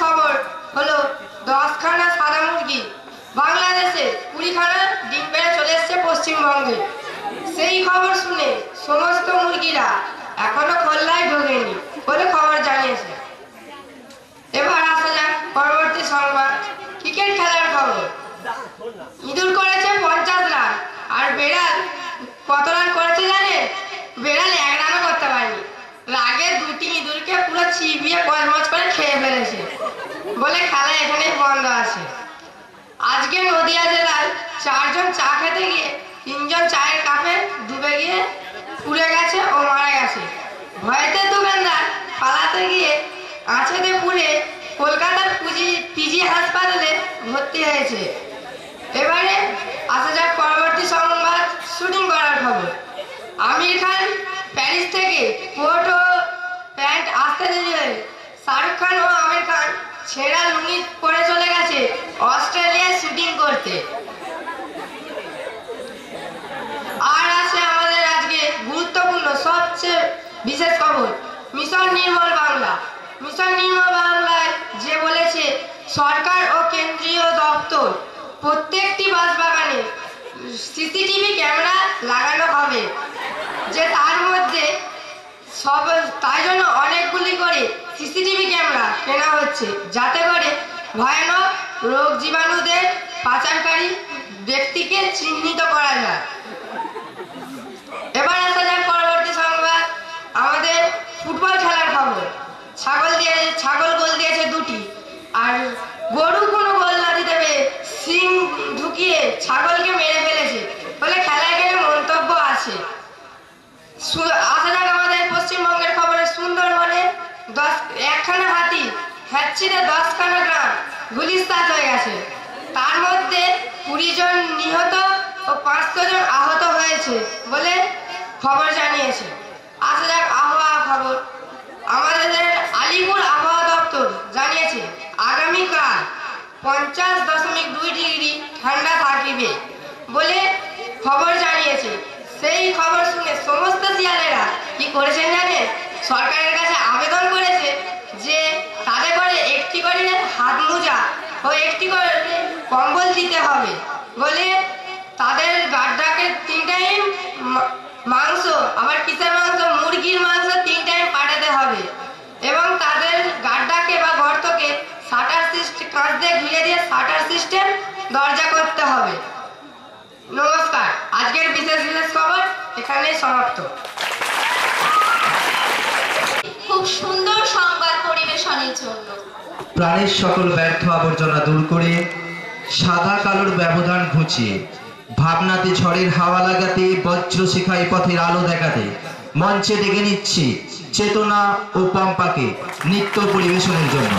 খবর হলো 10খানা সাদা মুরগি বাংলাদেশে 20খানা ডিম পেড়ে চলে এসছে পশ্চিমবঙ্গে। সেই খবর শুনে সমস্ত মুরগিরা এখনো খোল্লায় ঢোকেনি বলে খবর জানিয়েছে। এবার আসা যাক পরবর্তী সংবাদ, ক্রিকেট খেলার খবর। ইঁদুর করেছে 50 রান, আর বেড়াল কত রান করেছে জানেন? বেড়াল 1 রানও করতে পারেনি। রাগে দুটি ইঁদুরকে পুরো চিবিয়ে কচমচ করে খেয়ে ফেলেছে বলে খেলা এখানেই বন্ধ আছে। আজকে নদিয়া জেলায় 4 জন চা খেতে গিয়ে 3 জন চায়ের কাপে ডুবে গিয়ে পুড়ে গেছে ও মারা গেছে। ভয়েতে দোকানদার পালাতে গিয়ে আঁচেতে পুড়ে কলকাতার পিজি হাসপাতালে ভর্তি হয়েছে। এবারে আসা যাক পরবর্তী সংবাদ, শুটিং করার খবর। আমির খান প্যারিস থেকে কোট ও প্যান্ট আসতে দেরি হয়ে শাহরুখ খান ও আমির খান ছেঁড়া লুঙ্গি পরে চলে গেছে অস্ট্রেলিয়ায় শুটিং করতে। আর আছে আমাদের আজকে গুরুত্বপূর্ণ সবচেয়ে বিশেষ খবর, মিশন নির্মল বাংলা। মিশন নির্মল বাংলায় যে বলেছে সরকার ও কেন্দ্রীয় দপ্তর প্রত্যেকটি বাসবাগানে সিসিটিভি ক্যামেরা লাগানো হবে, যে তার মধ্যে তাই জন্য অনেকগুলি করে সিসিটিভি ক্যামেরা কেনা হচ্ছে, যাতে করে ভয়ানক রোগ জীবাণুদের পাচারকারী ব্যক্তিকে চিহ্নিত করা যায়। এবার আসা যাক পরবর্তী সংবাদ, আমাদের ফুটবল খেলার খবর। ছাগল গোল দিয়েছে 2টি, আর গরু কোনো গোল না দিতে পেরে সিং ঢুকিয়ে ছাগলকে মেরে ফেলেছে বলে খেলায় এখানে মন্তব্য আছে। আসা যাক আমাদের পশ্চিমবঙ্গের খবরে, সুন্দরবনে 1খানা হাতি হ্যাচিতে 10খানা গ্রাম গুলিস্তান হয়ে গেছে। তার মধ্যে 20 জন নিহত ও 500 জন আহত হয়েছে বলে খবর জানিয়েছে। আসা যাক আবহাওয়া খবর। আমাদের আলিপুর আবহাওয়া দপ্তর জানিয়েছে আগামীকাল 50.2 ডিগ্রি ঠান্ডা থাকবে বলে খবর জানিয়েছে। সেই খবর শুনে সমস্ত শিয়ালেরা কি করেছেন জানেন? সরকারের কাছে আবেদন করেছে যে তাদের করে একটি করে হাত মোজা ও একটি করে কম্বল দিতে হবে বলে তাদের গাড্ডাকে 3 টাইম মাংস, আবার কিসের মাংস, মুরগির মাংস 3 টাইম পাঠাতে হবে, এবং তাদের গাড্ডাকে বা গর্তকে শাটার সিস্টেম কাঁচ দিয়ে ঘিরে দিয়ে শাটার সিস্টেম দরজা করতে হবে। নমস্কার, আজকের বিশেষ খবর এখানেই সমাপ্ত। খুব সুন্দর সংবাদ পরিবেশনের জন্য প্রাণের সকল ব্যর্থ আবর্জনা দূর করে সাদা কালোর ব্যবধান ঘুচিয়ে ভাবনাতে ঝড়ের হাওয়া লাগাতে বজ্র শিখায় পথের আলো দেখাতে মঞ্চে ডেকে নিচ্ছি চেতনা ও পম্পাকে নৃত্য পরিবেশনের জন্য।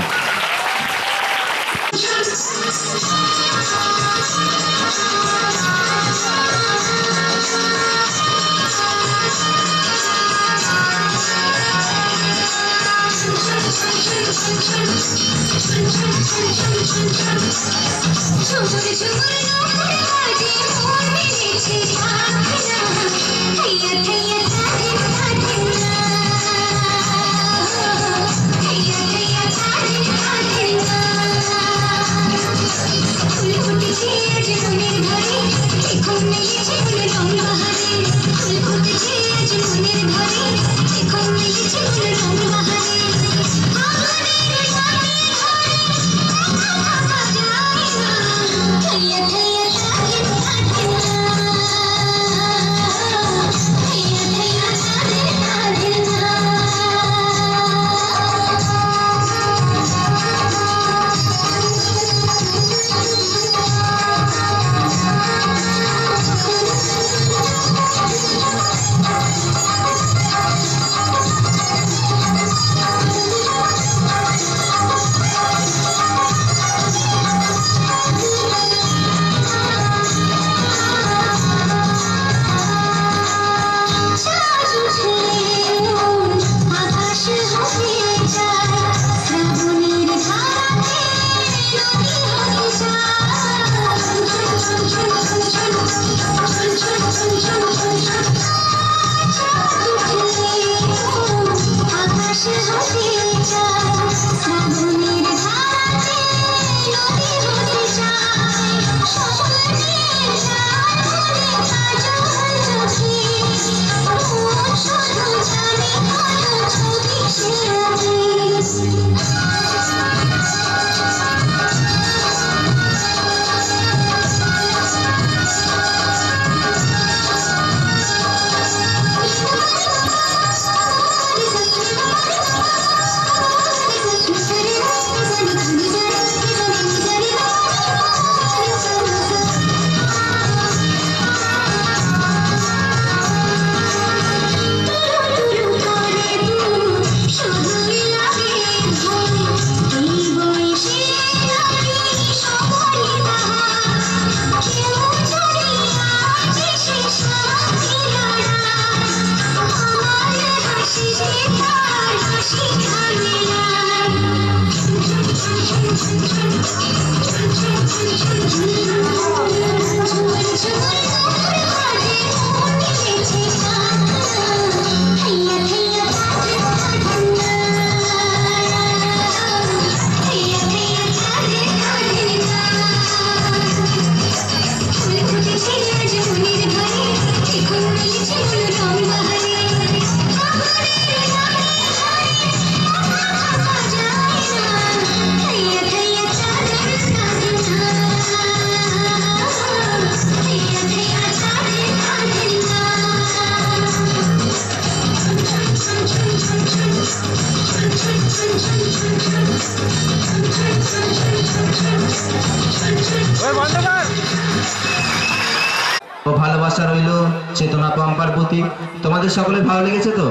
ও ভালোবাসা রইল চেতনা পম্পার প্রতি। তোমাদের সকলের ভালো লেগেছে তো?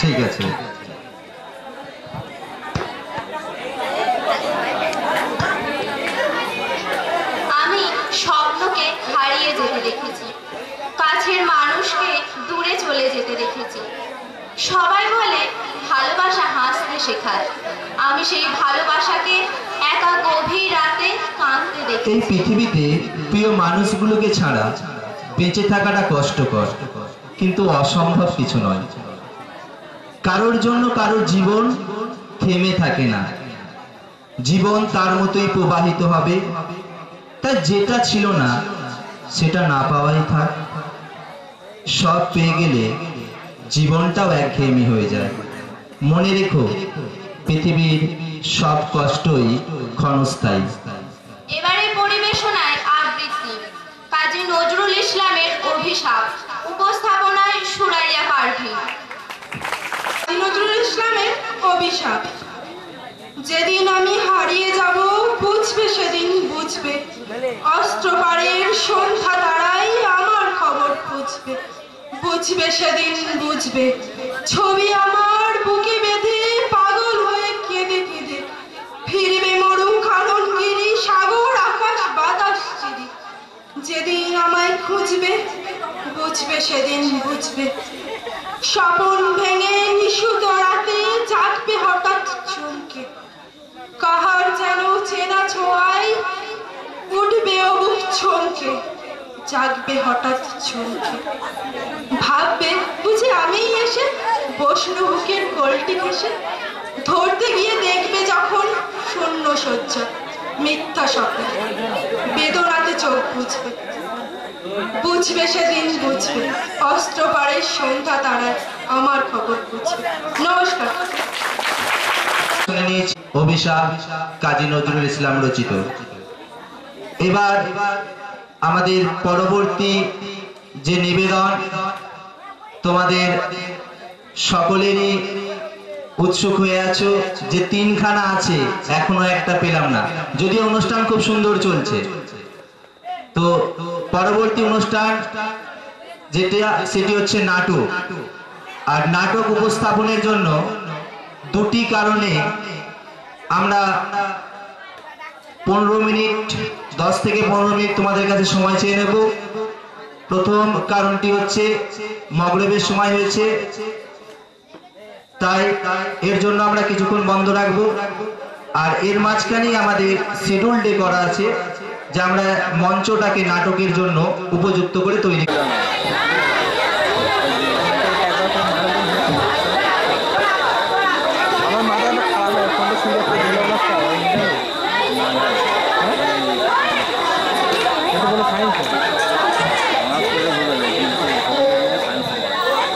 ঠিক আছে। আমি স্বপ্নকে হারিয়ে যেতে দেখেছি, কাছের মানুষকে দূরে চলে যেতে দেখেছি। সবাই বলে ভালোবাসা হাসতে শেখায়, আমি সেই ভালোবাসাকে একা গভীর রাতে কাঁদতে দেখি। এই পৃথিবীতে প্রিয় মানুষগুলোকে ছাড়া বেঁচে থাকাটা কষ্টকর, কিন্তু অসম্ভব কিছু নয়। কারোর জন্য কারোর জীবন থেমে থাকে না, জীবন তার মতোই প্রবাহিত হবে। তাই যেটা ছিল না সেটা না পাওয়াই থাক। সব পেয়ে গেলে জীবনটাও একঘেয়েমি হয়ে যায়। মনে রেখো, পৃথিবীর সব কষ্টই ক্ষণস্থায়ী। এবারে পরিবেশনায় আবৃত্তি কাজী নজরুল ইসলামের অভিশাপ, উপস্থাপনায় সুরাইয়া পারভিন। নজরুল ইসলামের অভিশাপ। যেদিন আমি হারিয়ে যাব বুঝবে সেদিন বুঝবে, অস্ত্রপাড়ের সন্ধ্যা তারাই আমার খবর বুঝবে, বুঝবে সেদিন বুঝবে। ছবি আমার বুকে বেঁধে পাগল হয়ে কেঁদে কেঁদে ফিরবে মরু কারণ গিরি সাগর আকাশ বাতাস চিরি। যেদিন আমায় খুঁজবে বুঝবে সেদিন বুঝবে। স্বপন ভেঙে নিশুত রাতে জাগবে হঠাৎ চমকে, কাহার যেন চেনা ছোঁয়ায় উঠবে অবুক চমকে, জাগবে হঠাৎ চমকে। ভাববে বুঝি আমি এসে বসলো বুকের কোলটি ঘেসে, ধরতে গিয়ে দেখবে যখন শূন্য শয্যা মিথ্যা স্বপ্ন, বেদনাতে চোখ বুঝবে, বুঝবে সেদিন বুঝবে। অস্ত্রপাড়ের সন্ধ্যা তারায় আমার খবর বুঝবে। নমস্কার। অভিশাপ কাজী নজরুল ইসলাম রচিত। এবার আমাদের পরবর্তী যে নিবেদন, তোমাদের সকলেরই উৎসুক হয়ে আছো যে তিনখানা আছে, এখনো একটা পেলাম না, যদিও অনুষ্ঠান খুব সুন্দর চলছে। তো পরবর্তী অনুষ্ঠান যেটা সেটি হচ্ছে নাটক। আর নাটক উপস্থাপনের জন্য দুটি কারণে আমরা 15 মিনিট 10 থেকে 15 মিনিট তোমাদের কাছে সময় চেয়ে নেব। প্রথম কারণটি হচ্ছে মগরিবের সময় হয়েছে, তাই এর জন্য আমরা কিছুক্ষণ বন্ধ রাখবো। আর এর মাঝখানেই আমাদের শিডিউল ডে করা আছে, যে আমরা মঞ্চটাকে নাটকের জন্য উপযুক্ত করে তৈরি করা।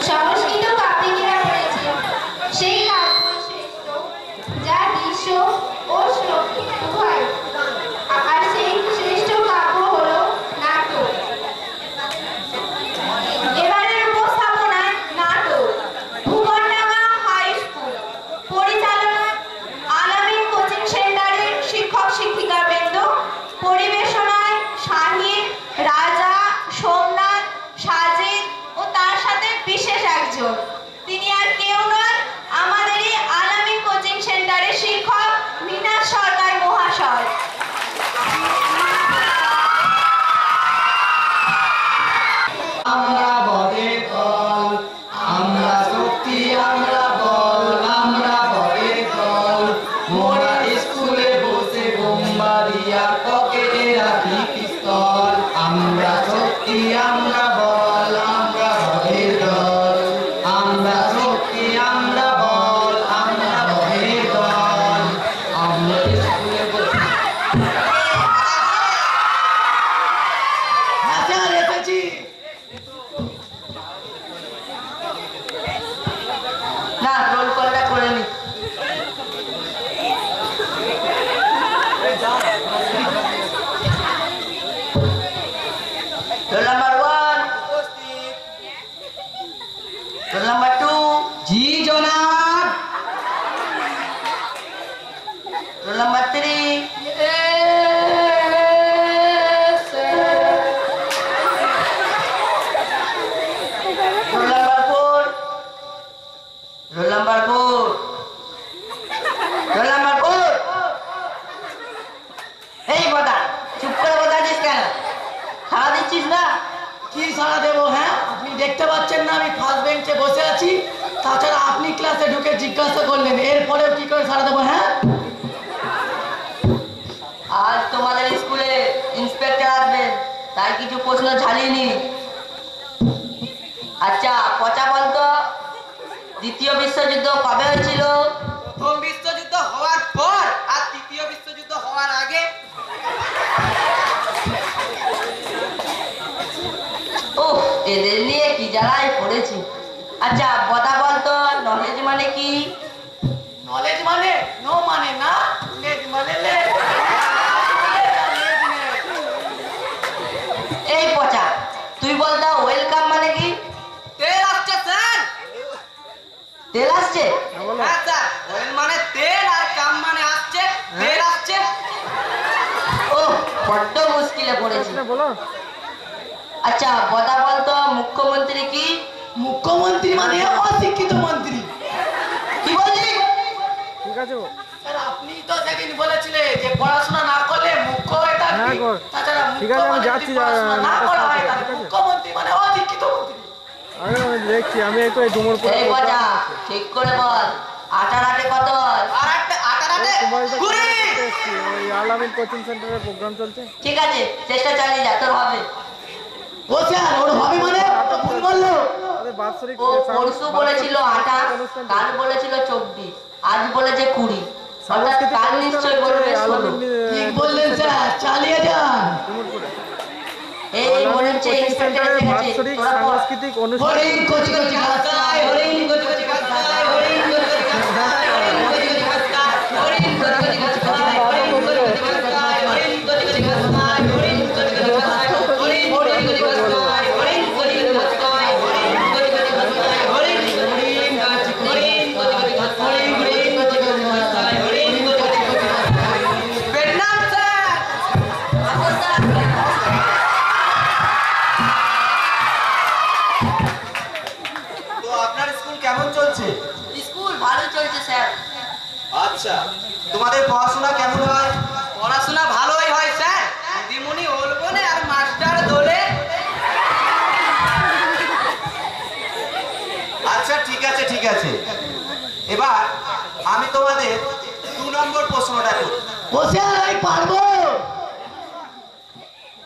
সংস্কৃত কাব্যিকেরা বলেছে সেই কাব্য শ্রেষ্ঠ যা দৃশ্য ও শ্লোক উভয়, আর সেই শ্রেষ্ঠ কাব্য হলো নাটক। এবারের উপস্থাপনায় নাটক ভুবনডাঙ্গা হাই স্কুল, পরিচালনা আলামিন কোচিং সেন্টারের শিক্ষক শিক্ষিকাবৃন্দ, পরিবেশনায় শাহিন, রাজা, সোমনাথ, সাজিদ ও তার সাথে বিশেষ একজন, তিনি আর কেউ নন, আমাদেরই আলামিন কোচিং সেন্টারের শিক্ষক মিনাজ সরকার মহাশয়। আমরা বদের দল, আমরা শক্তি, আমরা বল, আমরা বদের দল। মোরা স্কুলে বসে বোম্বা দিয়া পকেটে রাখি পিস্তল। আমরা শক্তি, আমরা বল, আমরা বদের দল। আমরা শক্তি, আমরা বল, আমরা বদের দল। আমরা স্কুলে বসে হাজার এসেছি। না, রোল কলটা করে নি। Roll number 1। Roll number 3। Roll number 4। Roll number 4। Roll number 4। এই বদা চুপ করে বসে আছিস কেন? সারা দিচ্ছিস না? কি সারা দেবো? হ্যাঁ, আপনি দেখতে পাচ্ছেন না আমি ফার্স্ট বেঞ্চে বসে আছি? তাছাড়া আপনি ক্লাসে ঢুকে জিজ্ঞাসা করলেন, এরপরেও কি করে সারা দেবো? হ্যাঁ, আজ তোমাদের স্কুলে ইন্সপেক্টর আসবেন, তাই কিছু প্রশ্ন ঝালিনি। আচ্ছা পচা বলতো, দ্বিতীয় বিশ্বযুদ্ধ কবে হয়েছিল? প্রথম বিশ্বযুদ্ধ হওয়ার পর আর তৃতীয় বিশ্বযুদ্ধ হওয়ার আগে। ওহ, এদের নিয়ে কি জ্বালায় পড়েছি। আচ্ছা বদা বলতো, নলেজ মানে কি? নলেজ মানে নো মানে না, লেজ মানে লে। এই পচা তুই বলতো ওয়েলকাম মানে কি? তেল আসছে স্যার। তেল আসছে? হ্যাঁ স্যার, ওয়েল মানে তেল আর কাম মানে আসছে, তেল আসছে। ও বড্ড মুশকিলে পড়েছি। আচ্ছা বদা বলতো মুখ্যমন্ত্রী কি? মুখ্যমন্ত্রী মানে অশিক্ষিত মন্ত্রী। কি বলছি? স্যার আপনি তো সেদিন বলেছিলেন যে পড়াশোনা না করলে মুখ্য হয়ে থাকবি। তাছাড়া ঠিক আছে, আমি যাচ্ছি, পড়াশোনা না করা হয় তাহলে ঠিক আছে। মুখ্যমন্ত্রী মানে অশিক্ষিত মন্ত্রী। আমি দেখছি, আমি একটু এই ডুমুর পরে এই পচা ঠিক করে বল, আটার আটে কত হয়? আর একটা আটারাতে ঘুরি। ওই আলামিন কোচিং সেন্টারের প্রোগ্রাম চলছে। ঠিক আছে চেষ্টা চালিয়ে যা, তোর হবে। ও স্যার ওর হবে মানে ও ভুল বললো। আমাদের বাৎসরিক ও পরশু বলেছিল 28, কাল বলেছিল 24, আজ বলেছে 20। অর্থাৎ কাল নিশ্চয় বলবে 16। ঠিক বললেন স্যার, চালিয়ে যান। ডুমুর পরে এই মনে হচ্ছে কোচিং ইন্সপেক্টর সেন্টারের এসে গেছে, বাৎসরিক তোরা পড়। সাংস্কৃতিক অনুষ্ঠান। হরিণ কচি কচি ঘাস খায়, হরিণ কচি কচি ঘাস খায়, হরিণ কচি কচি ঘাস খায়, হরিণ কচি কচি ঘাস খায়, হরিণ কচি কচি ঘাস খায়, হরিণ কচি কচি ঘাস খায়, হরিণ কচি কচি ঘাস খায়, হরিণ কচি কচি ঘাস খায়, হরিণ কচি কচি ঘাস খায়, হরিণ কচি কচি ঘাস খায়, হরিণ কচি কচি ঘাস খায়, হরিণ হরিণ গাছ, হরিণ কচি কচি ঘাস খায়, হরিণ কচি কচি ঘাস খায়, হরিণ কচি কচি ঘাস খায়। বেদনাম স্যার। তো আপনার স্কুল কেমন চলছে? স্কুল ভালো চলছে স্যার। আচ্ছা, তোমাদের পড়াশোনা কেমন হয়? পড়াশোনা ভালোই হয় স্যার, দিদিমণি ওলবনে আর মাস্টার দোলে। আচ্ছা ঠিক আছে ঠিক আছে, এবার আমি তোমাদের 2 নম্বর প্রশ্নটা করি। ও স্যার আমি পারবো।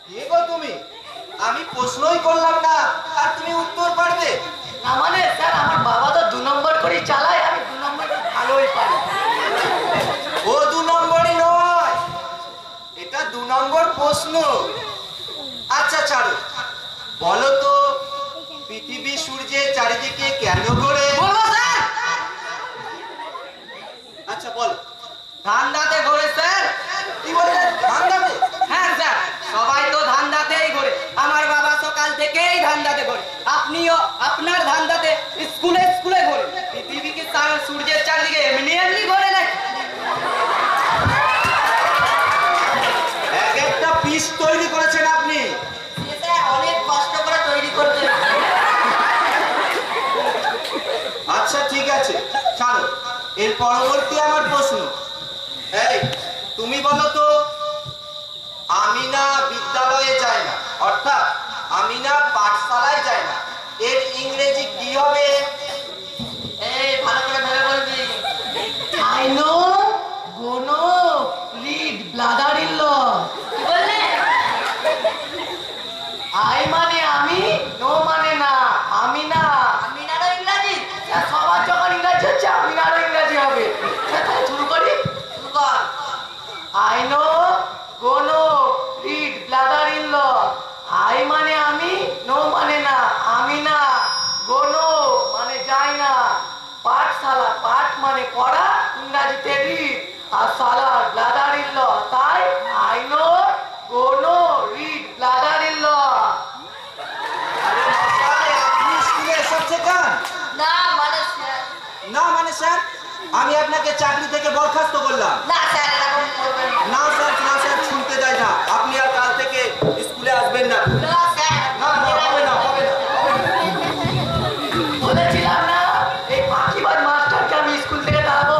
কে গো তুমি? আমি প্রশ্নই করলাম না আর তুমি উত্তর পারবে? না মানে স্যার আমার বাবা তো 2 নম্বর করে চালায়, আমি 2 নম্বর ভালোই পারি। ও 2 নম্বরই নয়, এটা 2 নম্বর প্রশ্ন। আচ্ছা ছাড়ো, বলো তো পৃথিবী সূর্যের চারিদিকে কেন ঘোরে? বলবো স্যার? আচ্ছা বলো। ধান্দাতে ঘোরে স্যার। কি বললে? ধান্দাতে? হ্যাঁ স্যার, সবাই তো ধান্দাতেই ঘোরে। আমার বাবা সকাল থেকেই ধান্দাতে ঘোরে, আপনিও আপনার ধান্দাতে স্কুলে স্কুলে ঘোরে। পৃথিবীকে সূর্যের চারদিকে এমনি এমনি ঘোরে নাকি? এক একটা পিস তৈরি করেছেন আপনি। স্যার অনেক কষ্ট করে তৈরি করতে। আচ্ছা ঠিক আছে ছাড়ো, এর পরবর্তী আমার প্রশ্ন। এই তুমি বলো তো, আমিনা বিদ্যালয়ে যায় না, অর্থাৎ আমিনা পাঠশালায় যায় না, এর ইংরেজি কি হবে? এই ভালো করে ভেবে বলবি। I know, go no, read, bladder in law. কি বললে? I মানে আমি, no মানে না, আমি না। আমি না ইংরাজি। স্যার, সবার যখন ইংরাজি হচ্ছে আমি আরো ইংরাজি হবে। স্যার, তাহলে শুরু করি। শুরু কর। I know, go no, read, bladder in law. I মানে আমি, no মানে না, আমি না। Go no মানে যাই না। পাঠশালা, পাঠ মানে পড়া, ইংরাজিতে read, আর শালার bladder in law, তাই I know, go no, read, bladder in law. আপনি স্কুলে এসব শেখান? না মানে স্যার। না মানে স্যার, আমি আমি আপনাকে চাকরি থেকে বরখাস্ত করলাম। না স্যার, এরকম করবেন না। না স্যার শুনতে চাই না। আপনি আর কাল থেকে স্কুলে আসবেন না। না স্যার, না হবে না। বলেছিলাম না এই ফাঁকিবাজ মাস্টারকে আমি স্কুল থেকে তাড়াবো।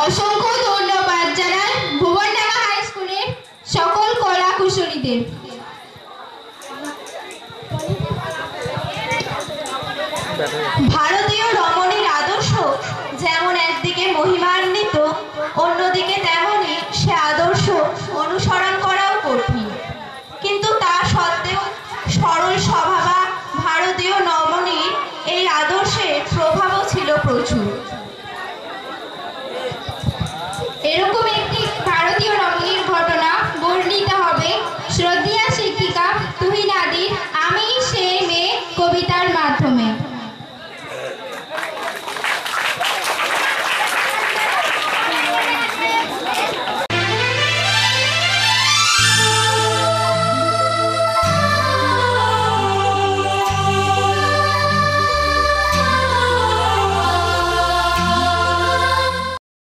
অসংখ্য ধন্যবাদ জানাই ভুবনডাঙ্গা হাই স্কুলের সকল কলা কুশলীদের। ভারতীয় রমণীর আদর্শ যেমন একদিকে মহিমান্বিত, অন্যদিকে তেমনি সে আদর্শ অনুসরণ করাও কঠিন। কিন্তু তা সত্ত্বেও সরল স্বভাবা ভারতীয় রমণীর এই আদর্শের প্রভাবও ছিল প্রচুর।